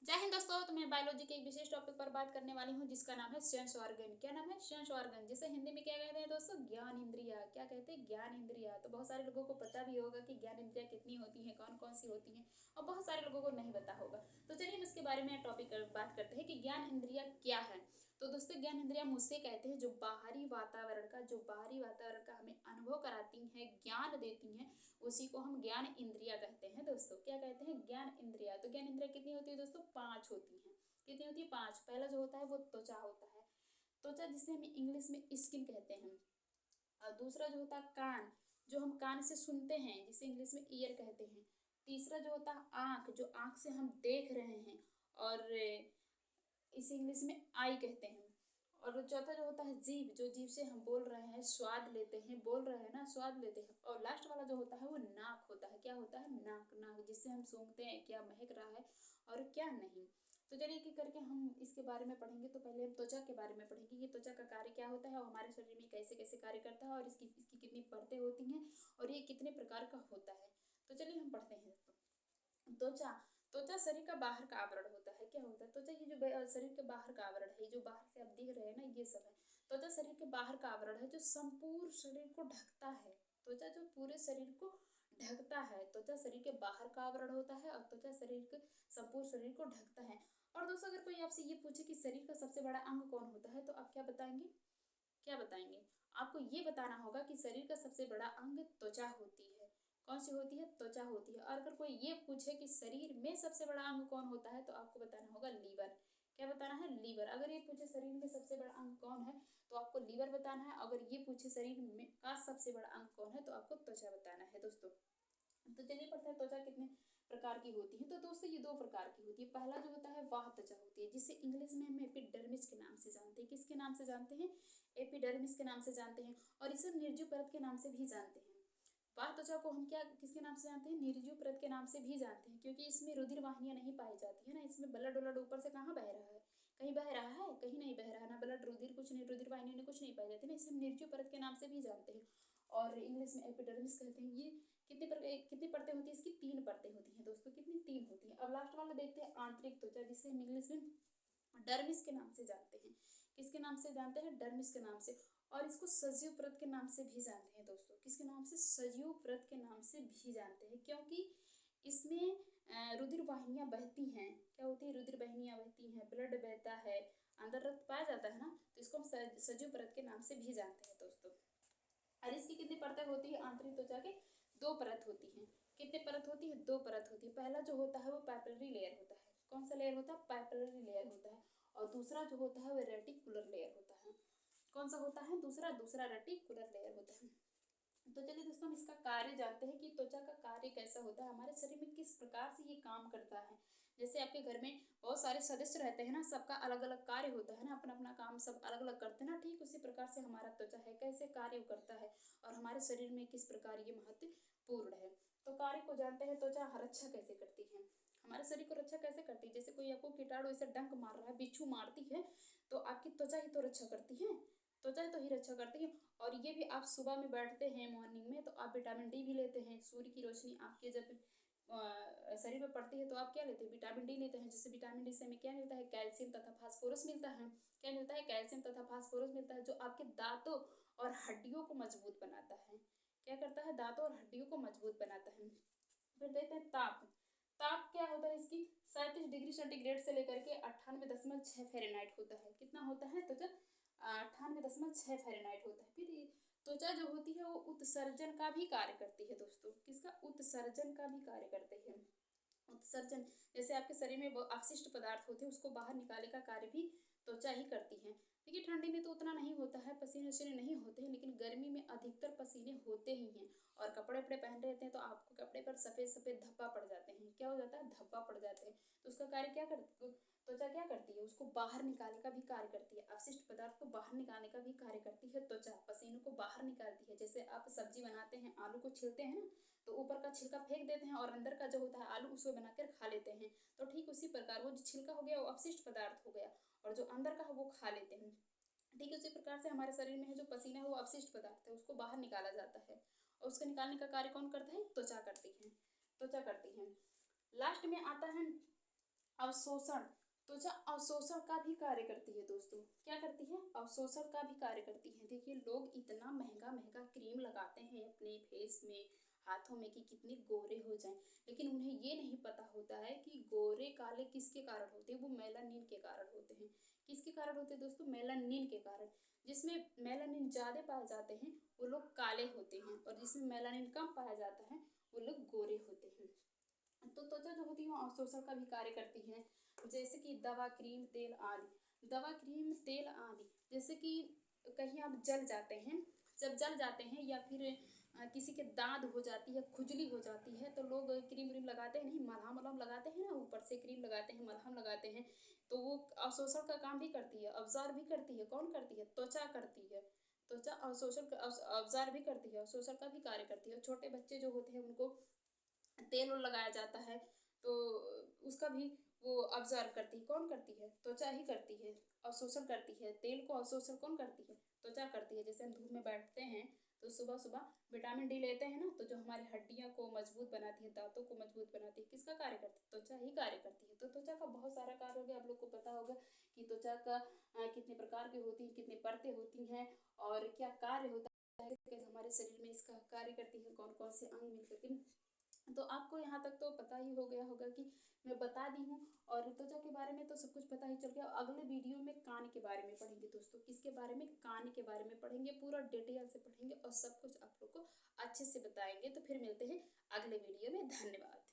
जय हिंद दोस्तों। तो मैं बायोलॉजी के एक विशेष टॉपिक पर बात करने वाली हूँ जिसका नाम है सेंस ऑर्गन। क्या नाम है? सेंस ऑर्गन, जिसे हिंदी में क्या कहते हैं दोस्तों? ज्ञान इंद्रिया। क्या कहते हैं? ज्ञान इंद्रिया। तो बहुत सारे लोगों को पता भी होगा कि ज्ञान इंद्रिया कितनी होती हैं, कौन कौन सी होती हैं, और बहुत सारे लोगों को नहीं पता होगा। तो चलिए हम इसके बारे में टॉपिक बात करते हैं कि ज्ञान इंद्रिया क्या है। तो दोस्तों ज्ञान इंद्रिया मुझसे कहते हैं जो बाहरी वातावरण का हमें अनुभव कराती हैं, ज्ञान देती हैं, उसी को हम ज्ञान इंद्रिया कहते हैं। दोस्तों क्या कहते हैं? ज्ञान इंद्रिया। तो ज्ञान इंद्रिया कितनी होती है दोस्तों? 5 होती हैं। कितनी होती है? 5। पहला जो होता है वो त्वचा होता है, त्वचा जिसे हम इंग्लिश में स्किन कहते हैं। और दूसरा जो होता है कान, जो हम कान से सुनते हैं, जिसे इंग्लिश में ईयर कहते हैं। तीसरा जो होता है आँख, जो आँख से हम देख रहे हैं, और इसे इंग्लिश में आई कहते हैं। और चौथा जो होता है जीभ, जो जीभ से हम बोल रहे हैं, स्वाद लेते हैं, बोल रहे हैं ना, स्वाद लेते हैं। और लास्ट वाला जो होता है वो नाक होता है। क्या होता है? नाक। नाक जिससे हम सूंघते हैं क्या महक रहा है और क्या नहीं। तो चलिए एक करके हम इसके बारे में पढ़ेंगे। तो पहले हम त्वचा के बारे में पढ़ेंगे कि त्वचा का कार्य क्या होता है और हमारे शरीर में कैसे कैसे कार्य करता है, और इसकी इसकी कितनी परतें होती हैं, और ये कितने प्रकार का होता है। तो चलिए हम पढ़ते हैं। त्वचा, त्वचा शरीर का बाहर का आवरण होता है। क्या होता है? त्वचा ये जो शरीर के बाहर का आवरण है, जो बाहर से आप दिख रहे हैं ना, ये सब है। त्वचा शरीर के बाहर का आवरण है जो संपूर्ण शरीर को ढकता है। त्वचा जो पूरे शरीर को ढकता है, त्वचा शरीर के बाहर का आवरण होता है, और त्वचा शरीर के संपूर्ण शरीर को ढकता है। और दोस्तों अगर कोई आपसे ये पूछे कि शरीर का सबसे बड़ा अंग कौन होता है, तो आप क्या बताएंगे? क्या बताएंगे? आपको ये बताना होगा कि शरीर का सबसे बड़ा अंग त्वचा होती है। कौन सी होती है? त्वचा होती है। और अगर कोई ये पूछे कि शरीर में सबसे बड़ा अंग कौन होता है, तो आपको बताना होगा लीवर। क्या बताना है? लीवर। अगर ये पूछे शरीर में सबसे बड़ा अंग कौन है, तो आपको लीवर बताना है। अगर ये पूछे शरीर में का सबसे बड़ा अंग कौन है, तो आपको त्वचा बताना है दोस्तों। तो चलिए पढ़ते हैं त्वचा कितने प्रकार की होती है। तो दोस्तों ये 2 प्रकार की होती है। पहला जो होता है वाह त्वचा होती है, जिसे इंग्लिश में हम एपिडर्मिस के नाम से जानते हैं। किसके नाम से जानते हैं? एपिडर्मिस के नाम से जानते हैं। और इसे निर्जीव परत के नाम से भी जानते हैं। वाह त्वचा को हम क्या किसके नाम से जानते हैं? निर्जीव परत के नाम से भी जानते हैं, क्योंकि इसमें रुधिर वाहिनियां नहीं पाई जाती है ना। इसमें ब्लड उलड ऊपर से कहाँ बह रहा है? कहीं बह रहा है? कहीं नहीं बह रहा है ना। ब्लड रुधिर कुछ नहीं, रुधिर वाहिनियां कुछ नहीं पाई जाती ना। इसे हम निर्जीव परत के नाम से भी जानते हैं, और इंग्लिश में एपिडर्मिस कहते हैं। ये कितनी परतें होती है इसकी? 3 परतें होती हैं दोस्तों। कितनी? 3 होती हैं। अब लास्ट वाला देखते हैं आंतरिक त्वचा, जिसे हम इंग्लिश में डर्मिस के नाम से जानते हैं। किसके नाम से जानते हैं? डर्मिस के नाम से। और इसको सजीव परत के नाम से भी जानते हैं दोस्तों। किसके नाम से? सजीव परत के नाम से भी जानते हैं, क्योंकि इसमें रुधिर वाहिनियां बहती हैं। क्या होती है? रुधिर वाहिनियां बहती हैं, ब्लड बहता है, अंदर रक्त पाया जाता है ना। तो इसको हम सजीव परत के नाम से भी जानते हैं दोस्तों। और इसकी कितनी परतें होती है? आंतरिक त्वचा के 2 परत होती हैं। कितने परत होती है? 2 परत होती है। पहला जो होता है वो पैपिलरी लेयर होता है। कौन सा लेयर होता है? पैपिलरी लेयर होता है। और दूसरा जो होता है वो रेटिकुलर लेयर होता है। कौन सा होता है? दूसरा रेटिकुलर लेयर होता है। तो चलिए दोस्तों हम इसका कार्य जानते हैं कि त्वचा का कार्य कैसा होता है, हमारे शरीर में किस प्रकार से ये काम करता है। जैसे आपके घर में बहुत सारे सदस्य रहते हैं ना, सबका अलग अलग कार्य होता है ना, अपना अपना काम सब अलग अलग करते हैं ना। ठीक उसी प्रकार से हमारा त्वचा है, कैसे कार्य करता है और हमारे शरीर में किस प्रकार ये महत्वपूर्ण है। तो कार्य को जानते हैं। त्वचा रक्षा कैसे करती है, हमारे शरीर को रक्षा कैसे करती है। जैसे कोई आपको कीटाणु ऐसे डंक मार रहा है, बिच्छू मारती है, तो आपकी त्वचा ही तो रक्षा करती है। त्वचा तो ही रक्षा करती है। और ये भी आप सुबह में बैठते हैं मॉर्निंग में, तो आप विटामिन डी भी लेते हैं। सूर्य की रोशनी आपके जब शरीर में पड़ती है तो आप क्या लेते हैं? विटामिन डी लेते हैं। जैसे विटामिन डी से हमें क्या मिलता है? कैल्शियम तथा फास्फोरस मिलता है। क्या मिलता है? कैल्शियम तथा फास्फोरस मिलता है, जो आपके दांतों और हड्डियों को मजबूत बनाता है। क्या करता है? दांतों और हड्डियों को मजबूत बनाता है। फिर देखते हैं ताप। ताप क्या होता है इसकी? 37 डिग्री सेंटीग्रेड से लेकर के 98.6 फ़ारेनहाइट होता है। कितना होता है? तो जब 98.6 फ़ारेनहाइट होता है। फिर त्वचा जो होती है वो उत्सर्जन का भी कार्य करती है दोस्तों। किसका? उत्सर्जन का भी कार्य करती है। उत्सर्जन, जैसे आपके शरीर में वो अपशिष्ट पदार्थ होते हैं, उसको बाहर निकालने का कार्य भी त्वचा ही करती है। देखिए ठंडी में तो उतना नहीं होता है, पसीने वसीने नहीं होते हैं, लेकिन गर्मी में अधिकतर पसीने होते ही हैं। और कपड़े वपड़े पहन रहते हैं तो आपको कपड़े पर सफेद सफेद धब्बा पड़ जाते हैं। क्या हो जाता है? धब्बा पड़ जाते हैं। तो उसका कार्य क्या करती, त्वचा क्या करती है? उसको बाहर निकालने का भी कार्य करती है। अपशिष्ट पदार्थ को बाहर निकालने का भी कार्य करती है त्वचा। पसीने को बाहर निकालती है। जैसे आप सब्जी बनाते हैं, आलू को छीलते हैं ना, तो ऊपर का छिलका फेंक देते हैं और अंदर का जो होता है आलू उसको बनाकर खा लेते हैं। तो ठीक उसी प्रकार वो जो छिलका हो गया वो अपशिष्ट पदार्थ हो गया, और जो अंदर का है वो खा लेते हैं। ठीक उसी प्रकार से हमारे शरीर में है जो पसीना है वो अपशिष्ट पदार्थ है, उसको बाहर निकाला जाता है। और उसको निकालने का कार्य कौन करता है? त्वचा करती है। त्वचा करती है। लास्ट में आता है अवशोषण। त्वचा अवशोषण का भी कार्य करती है दोस्तों। क्या करती है? अवशोषण का भी कार्य करती है। देखिए, लोग इतना महंगा महंगा क्रीम लगाते हैं अपने फेस में, हाथों में, कि कितने गोरे हो जाएं, लेकिन उन्हें ये नहीं पता होता है कि गोरे काले किसके कारण होते हैं। वो मेलानिन के कारण होते हैं। किसके कारण होते हैं दोस्तों? मेलानिन के कारण। जिसमें मेलानिन ज्यादा पाए जाते हैं वो लोग काले होते हैं, और जिसमें मेलानिन कम पाया जाता है वो लोग गोरे होते हैं। तो त्वचा जो होती है वो अवशोषण का भी कार्य करती है, जैसे कि दवा, क्रीम, तेल आदि। दवा, क्रीम, तेल आदि, जैसे कि कहीं आप जल जाते हैं, जब जल जाते हैं या फिर किसी के दाद हो जाती है, खुजली हो जाती है, तो लोग क्रीम व्रीम लगाते हैं, नहीं मलहम वलहम लगाते हैं ना, ऊपर से क्रीम लगाते हैं, मलहम लगाते हैं, तो वो अवशोषण का काम भी करती है, अब्जॉर्ब भी करती है। कौन करती है? त्वचा करती है। त्वचा अवशोषण अब्जॉर्ब भी करती है, अवशोषण का भी कार्य करती है। छोटे बच्चे जो होते हैं उनको तेल और लगाया जाता है, तो उसका भी वो ऑब्जर्व करती है। कौन करती है? त्वचा ही करती है, अवशोषण करती है। तेल को अवशोषण कौन करती है? त्वचा करती है। जैसे हम धूप में बैठते हैं तो सुबह सुबह विटामिन डी लेते हैं ना, तो जो हमारी हड्डियों को मजबूत बनाती है, दांतों को मजबूत बनाती है, किसका कार्य करती है? त्वचा ही कार्य करती है। तो त्वचा का बहुत सारा कार्य हो गया। आप लोग को पता होगा कि त्वचा का कितने प्रकार की होती है, कितनी परतें होती हैं, और क्या कार्य होता है, कैसे हमारे शरीर में इसका कार्य करती है, कौन कौन से अंग मिलकर के। तो आपको यहाँ तक तो पता ही हो गया होगा कि मैं बता दी हूँ, और त्वचा के बारे में तो सब कुछ पता ही चल गया। अगले वीडियो में कान के बारे में पढ़ेंगे दोस्तों। किसके बारे में? कान के बारे में पढ़ेंगे, पूरा डिटेल से पढ़ेंगे और सब कुछ आप लोग को अच्छे से बताएंगे। तो फिर मिलते हैं अगले वीडियो में। धन्यवाद।